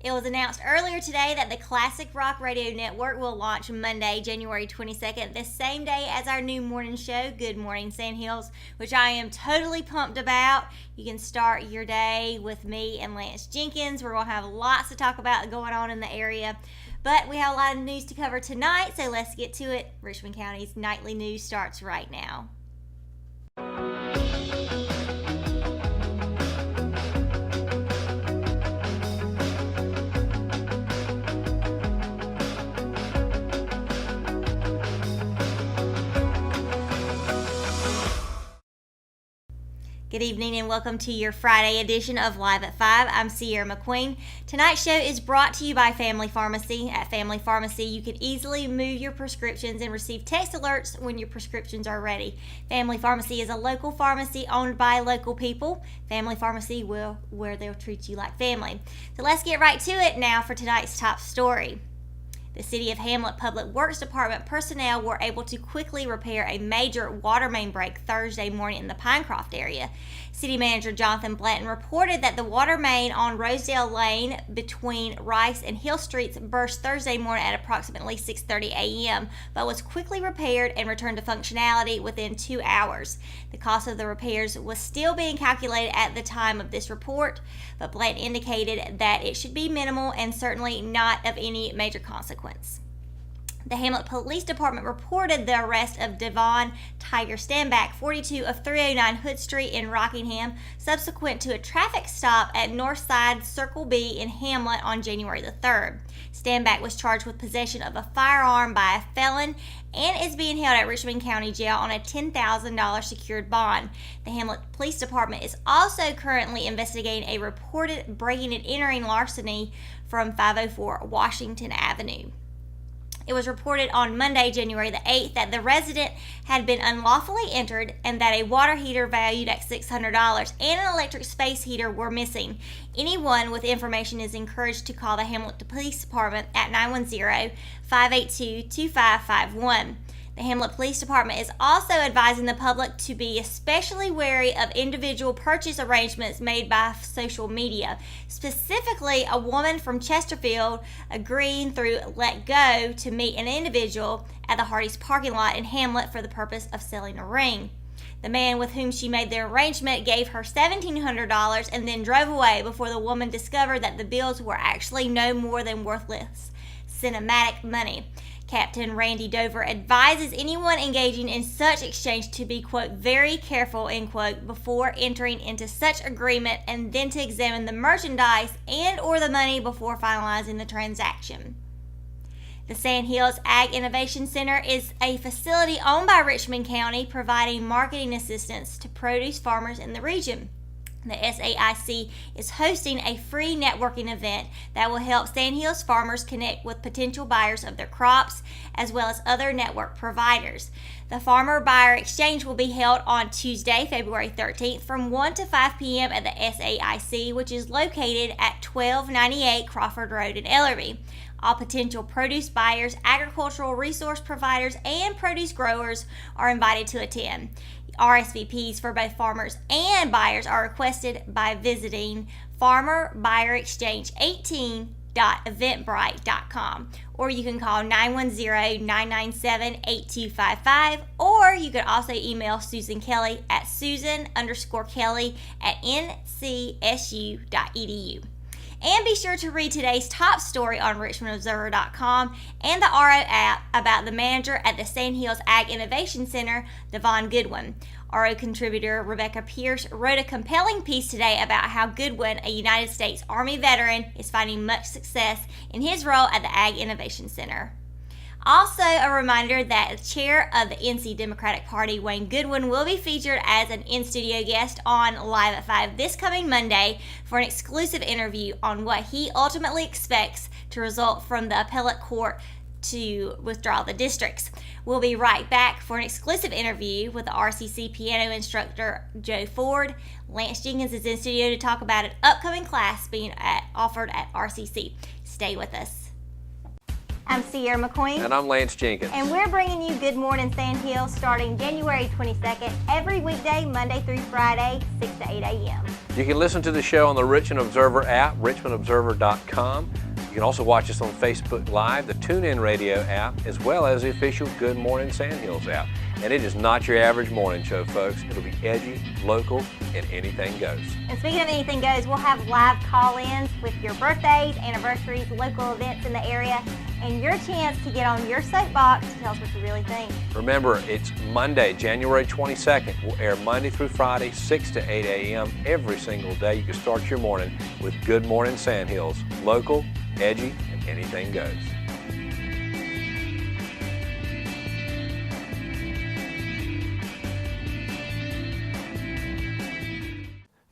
It was announced earlier today that the Classic Rock Radio Network will launch Monday, January 22nd, the same day as our new morning show, Good Morning Sandhills, which I am totally pumped about. You can start your day with me and Lance Jenkins. We're going to have lots to talk about going on in the area. But we have a lot of news to cover tonight, so let's get to it. Richmond County's nightly news starts right now. Good evening and welcome to your Friday edition of Live at 5. I'm Sierra McQueen. Tonight's show is brought to you by Family Pharmacy. At Family Pharmacy, you can easily move your prescriptions and receive text alerts when your prescriptions are ready. Family Pharmacy is a local pharmacy owned by local people. Family Pharmacy where they'll treat you like family. So let's get right to it now for tonight's top story. The City of Hamlet Public Works Department personnel were able to quickly repair a major water main break Thursday morning in the Pinecroft area. City Manager Jonathan Blanton reported that the water main on Rosedale Lane between Rice and Hill Streets burst Thursday morning at approximately 6:30 a.m., but was quickly repaired and returned to functionality within 2 hours. The cost of the repairs was still being calculated at the time of this report, but Blanton indicated that it should be minimal and certainly not of any major consequence. The Hamlet Police Department reported the arrest of Devon Tiger Stanback, 42 of 309 Hood Street in Rockingham, subsequent to a traffic stop at Northside Circle B in Hamlet on January the 3rd. Stanback was charged with possession of a firearm by a felon and is being held at Richmond County Jail on a $10,000 secured bond. The Hamlet Police Department is also currently investigating a reported breaking and entering larceny from 504 Washington Avenue. It was reported on Monday, January the 8th, that the resident had been unlawfully entered and that a water heater valued at $600 and an electric space heater were missing. Anyone with information is encouraged to call the Hamlet Police Department at 910-582-2551. The Hamlet Police Department is also advising the public to be especially wary of individual purchase arrangements made by social media. Specifically, a woman from Chesterfield agreeing through Let Go to meet an individual at the Hardee's parking lot in Hamlet for the purpose of selling a ring. The man with whom she made the arrangement gave her $1,700 and then drove away before the woman discovered that the bills were actually no more than worthless cinematic money. Captain Randy Dover advises anyone engaging in such exchange to be, quote, very careful, end quote, before entering into such agreement and then to examine the merchandise and or the money before finalizing the transaction. The Sandhills Ag Innovation Center is a facility owned by Richmond County providing marketing assistance to produce farmers in the region. The SAIC is hosting a free networking event that will help Sandhills farmers connect with potential buyers of their crops, as well as other network providers. The Farmer Buyer Exchange will be held on Tuesday, February 13th from 1 to 5 p.m. at the SAIC, which is located at 1298 Crawford Road in Ellerby. All potential produce buyers, agricultural resource providers, and produce growers are invited to attend. RSVPs for both farmers and buyers are requested by visiting farmerbuyerexchange18.eventbrite.com, or you can call 910-997-8255, or you can also email Susan Kelly at susan_kelly@ncsu.edu. And be sure to read today's top story on RichmondObserver.com and the RO app about the manager at the Sandhills Ag Innovation Center, Devon Goodwin. RO contributor Rebecca Pierce wrote a compelling piece today about how Goodwin, a United States Army veteran, is finding much success in his role at the Ag Innovation Center. Also, a reminder that the chair of the NC Democratic Party, Wayne Goodwin, will be featured as an in-studio guest on Live at 5 this coming Monday for an exclusive interview on what he ultimately expects to result from the appellate court to withdraw the districts. We'll be right back for an exclusive interview with the RCC piano instructor Joe Ford. Lance Jenkins is in studio to talk about an upcoming class being offered at RCC. Stay with us. I'm Sierra McQueen. And I'm Lance Jenkins. And we're bringing you Good Morning Sand Hills starting January 22nd, every weekday, Monday through Friday, 6 to 8 a.m. You can listen to the show on the Richmond Observer app, richmondobserver.com. You can also watch us on Facebook Live, the TuneIn Radio app, as well as the official Good Morning Sand Hills app. And it is not your average morning show, folks. It'll be edgy, local, and anything goes. And speaking of anything goes, we'll have live call-ins with your birthdays, anniversaries, local events in the area, and your chance to get on your soapbox to tell us what you really think. Remember, it's Monday, January 22nd. We'll air Monday through Friday, 6 to 8 a.m. every single day. You can start your morning with Good Morning Sand Hills. Local, edgy, and anything goes.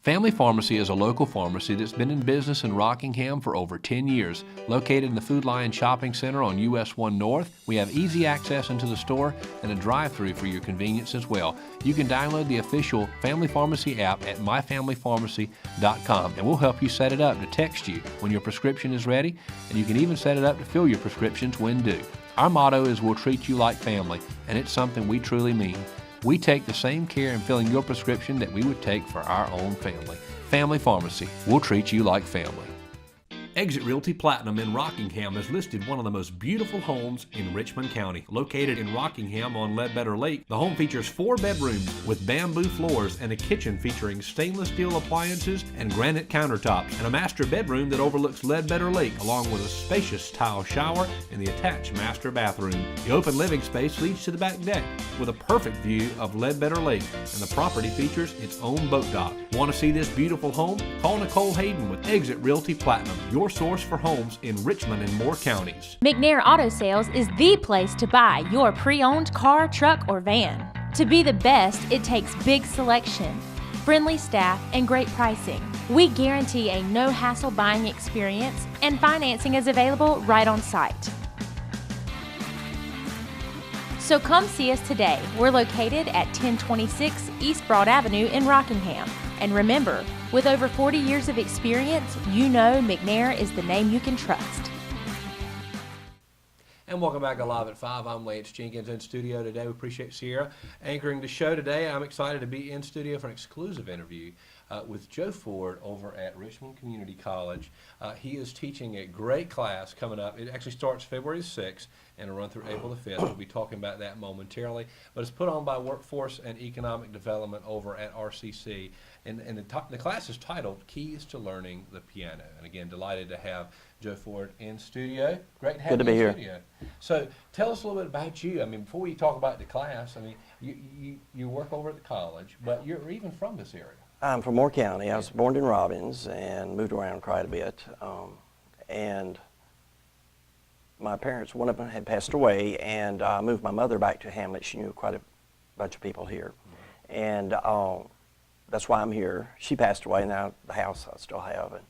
Family Pharmacy is a local pharmacy that's been in business in Rockingham for over 10 years. Located in the Food Lion Shopping Center on US 1 North, we have easy access into the store and a drive-through for your convenience as well. You can download the official Family Pharmacy app at myfamilypharmacy.com, and we'll help you set it up to text you when your prescription is ready, and you can even set it up to fill your prescriptions when due. Our motto is we'll treat you like family, and it's something we truly mean. We take the same care in filling your prescription that we would take for our own family. Family Pharmacy, we'll treat you like family. Exit Realty Platinum in Rockingham has listed one of the most beautiful homes in Richmond County. Located in Rockingham on Ledbetter Lake, the home features 4 bedrooms with bamboo floors and a kitchen featuring stainless steel appliances and granite countertops, and a master bedroom that overlooks Ledbetter Lake, along with a spacious tile shower and the attached master bathroom. The open living space leads to the back deck with a perfect view of Ledbetter Lake, and the property features its own boat dock. Want to see this beautiful home? Call Nicole Hayden with Exit Realty Platinum, your source for homes in Richmond and Moore counties. McNair Auto Sales is the place to buy your pre-owned car, truck, or van. To be the best, it takes big selection, friendly staff, and great pricing. We guarantee a no-hassle buying experience, and financing is available right on site. So come see us today. We're located at 1026 East Broad Avenue in Rockingham. And remember, with over 40 years of experience, you know McNair is the name you can trust. And welcome back to Live at 5. I'm Lance Jenkins in studio today. We appreciate Sierra anchoring the show today. I'm excited to be in studio for an exclusive interview with Joe Ford over at Richmond Community College. He is teaching a great class coming up. It actually starts February 6th and will run through April the 5th. We'll be talking about that momentarily. But it's put on by Workforce and Economic Development over at RCC. And the class is titled Keys to Learning the Piano. And again, delighted to have Joe Ford in studio. Great to have you in studio. So tell us a little bit about you. I mean, before we talk about the class, I mean, you work over at the college, but you're even from this area. I'm from Moore County. I was born in Robbins and moved around quite a bit. And my parents, one of them had passed away, and I moved my mother back to Hamlet. She knew quite a bunch of people here. And that's why I'm here. She passed away, now the house I still have. And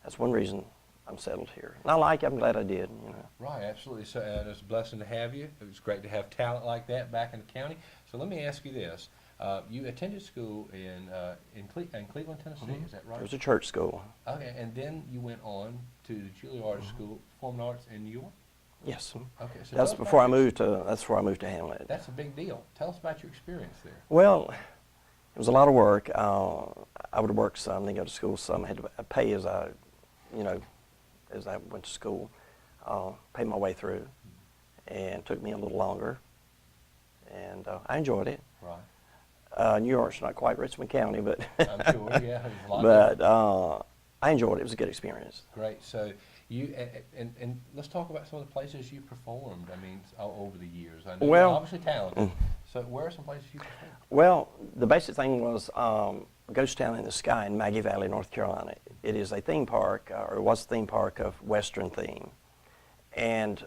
that's one reason I'm settled here. And I like it. I'm glad I did. You know. Right, absolutely. So it's a blessing to have you. It was great to have talent like that back in the county. So let me ask you this. You attended school in Cleveland, Tennessee, is that right? It was a church school. Okay, and then you went on to the Juilliard School of Performing Arts in New York? Yes. Okay, so that's before I moved to Hamlet. That's a big deal. Tell us about your experience there. Well, it was a lot of work. I would work some, then go to school some. I had to pay as I went to school, pay my way through, and it took me a little longer. And I enjoyed it. Right. New York's not quite Richmond County, but I'm sure, yeah, there's a lot. But I enjoyed it. It was a good experience. Great. So you and let's talk about some of the places you performed. I mean, over the years. I know you're obviously talented. So where are some places you performed? Well, the basic thing was Ghost Town in the Sky in Maggie Valley, North Carolina. It is a theme park, or it was a theme park of Western theme, and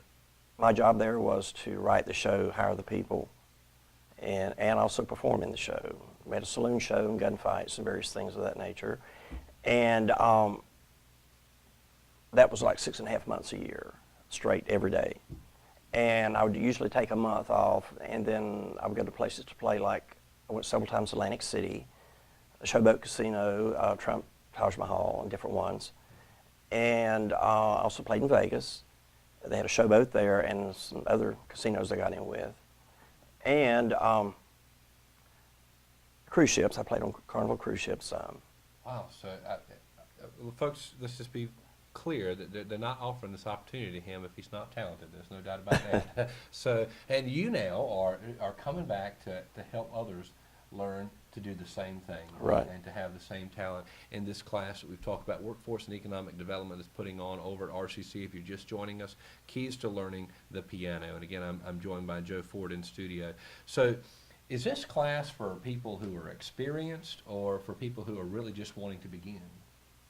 my job there was to write the show, hire the people, and also perform in the show. We had a saloon show and gunfights and various things of that nature. And that was like 6.5 months a year, straight every day. And I would usually take a month off, and then I would go to places to play, like I went several times to Atlantic City, Showboat Casino, Trump, Taj Mahal, and different ones. And I also played in Vegas. they had a showboat there and some other casinos I got in with. And cruise ships. I played on Carnival cruise ships. Wow. So, well, folks, let's just be clear that they're not offering this opportunity to him if he's not talented. There's no doubt about that. So, and you now are coming back to help others learn to do the same thing, right, and to have the same talent. In this class that we've talked about, Workforce and Economic Development is putting on over at RCC. If you're just joining us, Keys to Learning the Piano. And again, I'm joined by Joe Ford in studio. So, is this class for people who are experienced or for people who are really just wanting to begin?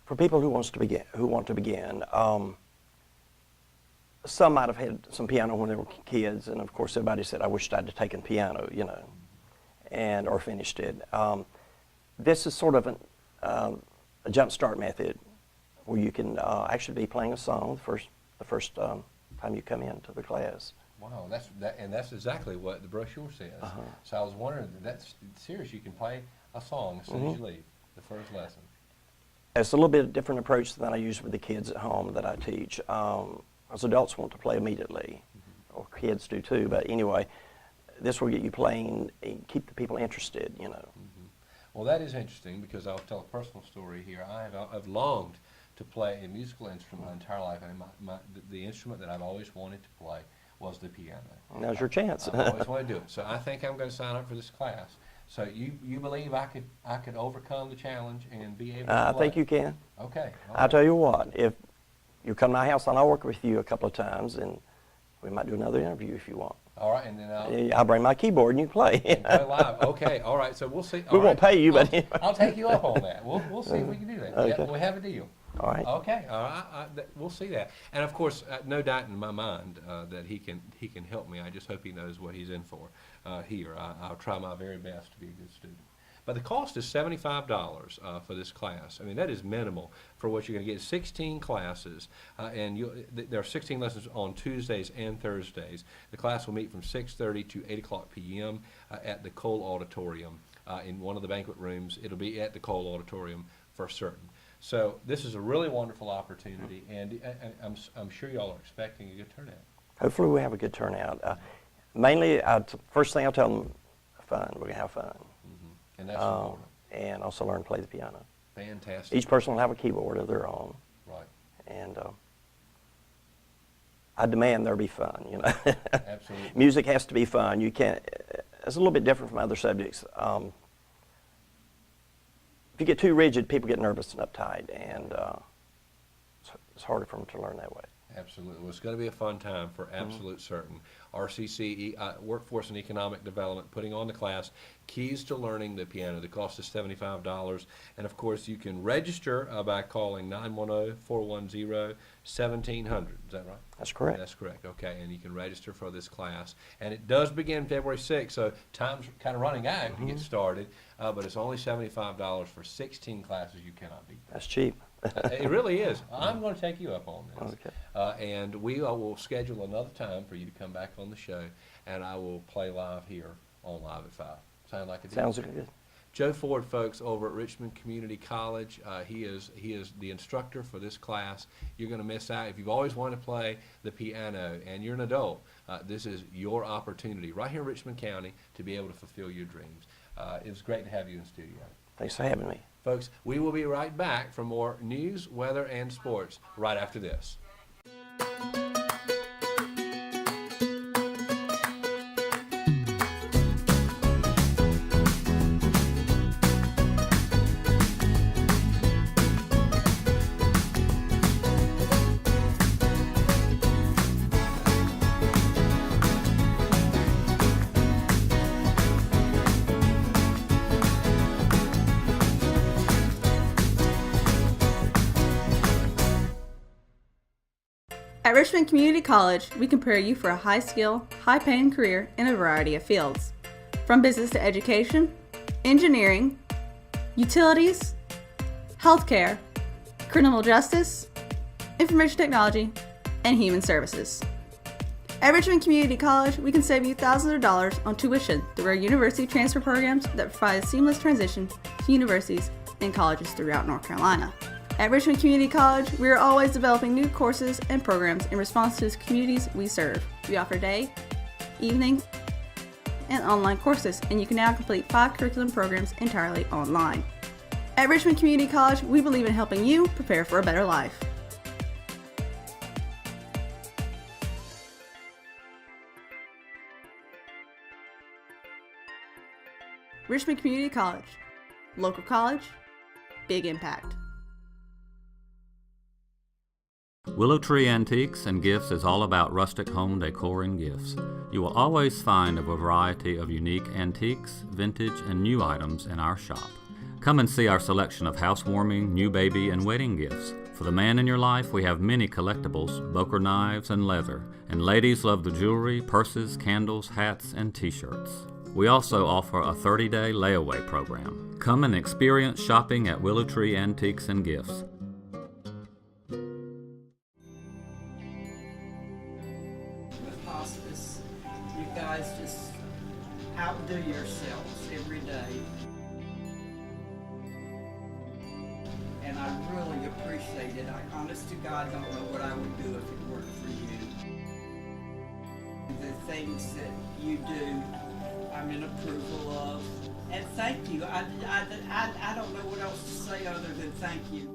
For people who want to begin, some might have had some piano when they were kids, and of course everybody said, I wished I'd have taken piano, you know, and or finished it. This is sort of a jump start method where you can actually be playing a song the first time you come into the class. Wow, that's exactly what the brochure says. So I was wondering, that's serious. You can play a song as soon as you leave the first lesson. It's a little bit different approach than I use with the kids at home that I teach. As adults want to play immediately, or kids do too. But anyway, this will get you playing and keep the people interested, you know. Well, that is interesting because I'll tell a personal story here. I've longed to play a musical instrument my entire life, and the instrument that I've always wanted to play was the piano. Now's your chance. I always want to do it. So I think I'm going to sign up for this class. So you believe I could overcome the challenge and be able to I play? think you can. Okay. I'll tell you what, if you come to my house and I'll work with you a couple of times, and we might do another interview if you want. All right, and then I'll bring my keyboard and you play. play live. Okay, all right. So we'll see. We won't pay you, but I'll take you up on that. We'll see if we can do that. Okay. Yeah, we have a deal. all right. Okay, all right. We'll see that. And of course, no doubt in my mind that he can help me. I just hope he knows what he's in for here. I'll try my very best to be a good student. But the cost is $75 for this class. I mean, that is minimal for what you're going to get. 16 classes, and there are 16 lessons on Tuesdays and Thursdays. The class will meet from 6:30 to 8 o'clock p.m. At the Cole Auditorium in one of the banquet rooms. It'll be at the Cole Auditorium for certain. So this is a really wonderful opportunity, and I'm sure y'all are expecting a good turnout. Hopefully we have a good turnout. Mainly, first thing I'll tell them, fun. We're going to have fun. And that's important. And also learn to play the piano. Fantastic. Each person will have a keyboard of their own. Right. And I demand there be fun, you know. Absolutely. Music has to be fun. You can't, it's a little bit different from other subjects. If you get too rigid, people get nervous and uptight, and it's harder for them to learn that way. Absolutely. Well, it's going to be a fun time for absolute certain. RCC, Workforce and Economic Development, putting on the class, Keys to Learning the Piano. The cost is $75. And, of course, you can register by calling 910-410-1700. Is that right? That's correct. That's correct. Okay. And you can register for this class. And it does begin February 6th, so time's kind of running out to get started. But it's only $75 for 16 classes. You cannot beat that. That's cheap. It really is. I'm going to take you up on this. Okay. And we will schedule another time for you to come back on the show, and I will play live here on Live at 5. Sound like a deal? Sounds good. Joe Ford, folks, over at Richmond Community College. He is the instructor for this class. You're going to miss out. If you've always wanted to play the piano and you're an adult, this is your opportunity right here in Richmond County to be able to fulfill your dreams. It was great to have you in studio. Thanks for having me. Folks, we will be right back for more news, weather, and sports right after this. At Richmond Community College, we can prepare you for a high-skill, high-paying career in a variety of fields. From business to education, engineering, utilities, healthcare, criminal justice, information technology, and human services. At Richmond Community College, we can save you thousands of dollars on tuition through our university transfer programs that provide a seamless transition to universities and colleges throughout North Carolina. At Richmond Community College, we are always developing new courses and programs in response to the communities we serve. We offer day, evening, and online courses, and you can now complete 5 curriculum programs entirely online. At Richmond Community College, we believe in helping you prepare for a better life. Richmond Community College. Local college, big impact. Willow Tree Antiques and Gifts is all about rustic home decor and gifts. You will always find a variety of unique antiques, vintage, and new items in our shop. Come and see our selection of housewarming, new baby, and wedding gifts. For the man in your life, we have many collectibles, Boker knives, and leather. And ladies love the jewelry, purses, candles, hats, and t-shirts. We also offer a 30-day layaway program. Come and experience shopping at Willow Tree Antiques and Gifts. Hospice, you guys just outdo yourselves every day, and I really appreciate it. I honest to God don't know what I would do if it weren't for you. The things that you do, I'm in approval of, and thank you. I don't know what else to say other than thank you.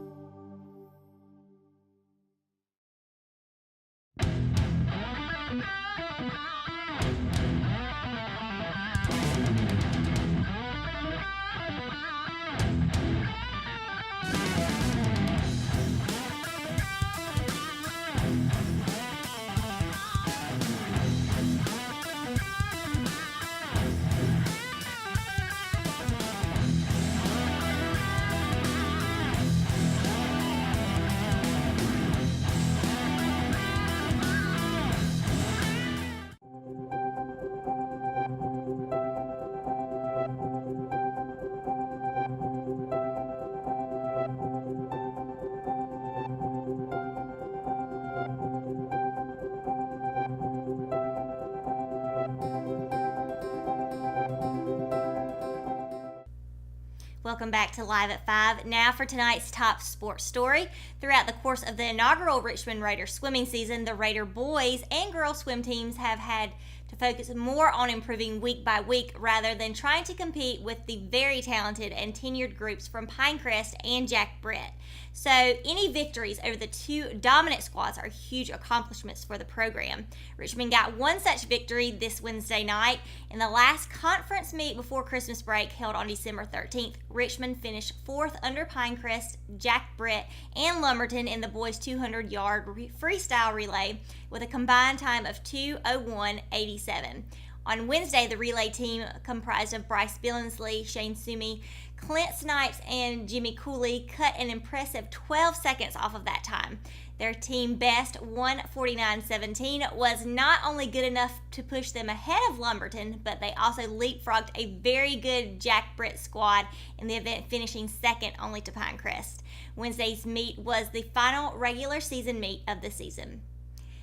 Welcome back to Live at 5. Now for tonight's top sports story. Throughout the course of the inaugural Richmond Raider swimming season, the Raider boys and girls swim teams have had to focus more on improving week by week rather than trying to compete with the very talented and tenured groups from Pinecrest and Jack Brett. So any victories over the two dominant squads are huge accomplishments for the program. Richmond got one such victory this Wednesday night. In the last conference meet before Christmas break held on December 13th, Richmond finished 4th under Pinecrest, Jack Brett, and Lumberton in the boys' 200-yard freestyle relay with a combined time of 2:01.87. On Wednesday, the relay team comprised of Bryce Billingsley, Shane Sumi, Clint Snipes, and Jimmy Cooley cut an impressive 12 seconds off of that time. Their team best 1:49.17 was not only good enough to push them ahead of Lumberton, but they also leapfrogged a very good Jack Brett squad in the event, finishing second only to Pinecrest. Wednesday's meet was the final regular season meet of the season.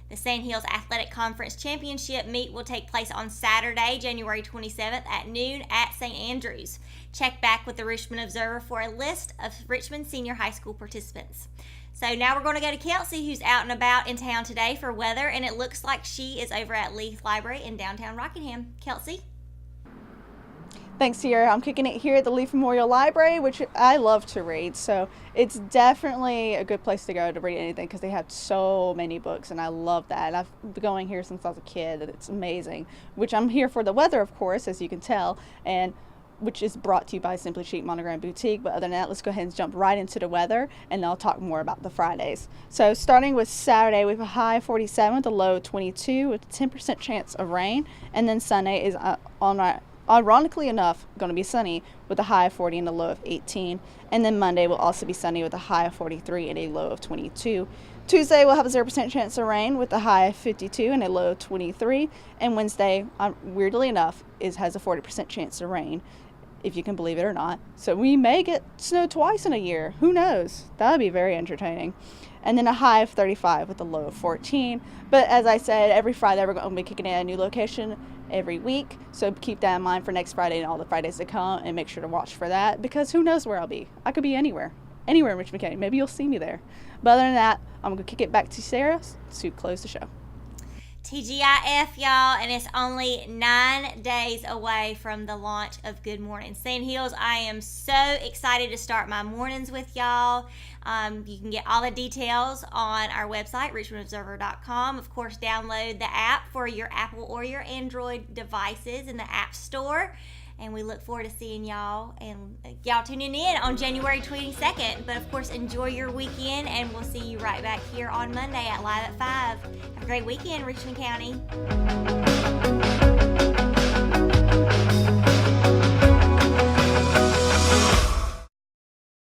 The Sandhills Athletic Conference Championship meet will take place on Saturday, January 27th at noon at St. Andrews. Check back with the Richmond Observer for a list of Richmond Senior High School participants. So now we're going to go to Kelsey, who's out and about in town today for weather, and it looks like she is over at Leith Library in downtown Rockingham. Kelsey? Thanks, Sierra. I'm kicking it here at the Leith Memorial Library, which I love to read. So it's definitely a good place to go to read anything because they have so many books, and I love that. I've been going here since I was a kid, and it's amazing. Which I'm here for the weather, of course, as you can tell, and which is brought to you by Simply Chic Monogram Boutique. But other than that, let's go ahead and jump right into the weather, and then I'll talk more about the Fridays. So starting with Saturday, we have a high of 47 with a low of 22 with a 10% chance of rain, and then Sunday is ironically enough, going to be sunny with a high of 40 and a low of 18. And then Monday will also be sunny with a high of 43 and a low of 22. Tuesday will have a 0% chance of rain with a high of 52 and a low of 23. And Wednesday, weirdly enough, has a 40% chance of rain, if you can believe it or not. So we may get snow twice in a year. Who knows? That would be very entertaining. And then a high of 35 with a low of 14. But as I said, every Friday we're going to be kicking in a new location every week. So keep that in mind for next Friday and all the Fridays to come, and make sure to watch for that, because who knows where I'll be. I could be anywhere. anywhere in Richmond County. Maybe you'll see me there. But other than that, I'm going to kick it back to Sarah to close the show. TGIF, y'all, and it's only 9 days away from the launch of Good Morning Sand Hills. I am so excited to start my mornings with y'all. You can get all the details on our website, richmondobserver.com. Of course, download the app for your Apple or your Android devices in the App Store. And we look forward to seeing y'all and y'all tuning in on January 22nd. But of course, enjoy your weekend, and we'll see you right back here on Monday at Live at 5. Have a great weekend, Richmond County.